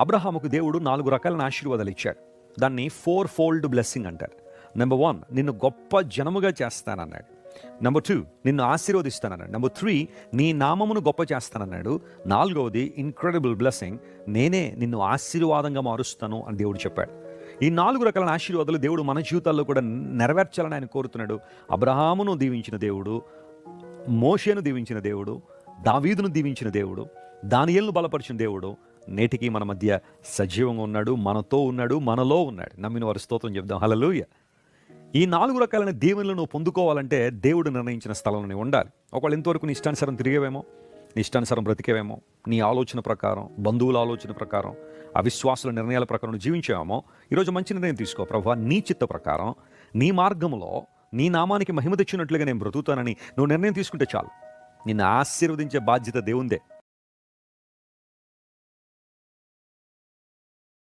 అబ్రహాముకు దేవుడు 4 రకాలైన ఆశీర్వాదాలు ఇచ్చాడు. దాన్ని 4-fold బ్లెస్సింగ్ అంటారు. నెంబర్ 1, నిన్ను గొప్ప జనముగా చేస్తానన్నాడు. నెంబర్ 2, నిన్ను ఆశీర్వదిస్తానన్నాడు. నెంబర్ 3, నీ నామమును గొప్ప చేస్తానన్నాడు. 4వది ఇన్క్రెడిబుల్ బ్లెస్సింగ్, నేనే నిన్ను ఆశీర్వాదంగా మారుస్తాను అని దేవుడు చెప్పాడు. ఈ 4 రకాల ఆశీర్వాదాలు దేవుడు మన జీవితాల్లో కూడా నెరవేర్చాలని ఆయన కోరుతున్నాడు. అబ్రహామును దీవించిన దేవుడు, మోషేను దీవించిన దేవుడు, దావీదును దీవించిన దేవుడు, దానియేలును బలపరిచిన దేవుడు నేటికి మన మధ్య సజీవంగా ఉన్నాడు, మనతో ఉన్నాడు, మనలో ఉన్నాడు. నమ్మిన వారి స్తోత్రం చెప్దాం. హల్లెలూయా. ఈ 4 రకాలైన దీవెనలు నువ్వు పొందుకోవాలంటే దేవుడు నిర్ణయించిన స్థలంలో ఉండాలి. ఒకవేళ ఇంతవరకు నీ ఇష్టానుసారం తిరిగేవేమో, నీ ఇష్టానుసారం బ్రతికేవేమో, నీ ఆలోచన ప్రకారం, బంధువుల ఆలోచన ప్రకారం, అవిశ్వాసుల నిర్ణయాల ప్రకారం నువ్వు జీవించావేమో, ఈరోజు మంచి నిర్ణయం తీసుకో. ప్రభువా, నీ చిత్త ప్రకారం, నీ మార్గంలో నీ నామానికి మహిమ తెచ్చినట్లుగా నేను బ్రతుకుతానని నువ్వు నిర్ణయం తీసుకుంటే చాలు. నిన్ను ఆశీర్వదించే బాధ్యత దేవుందే.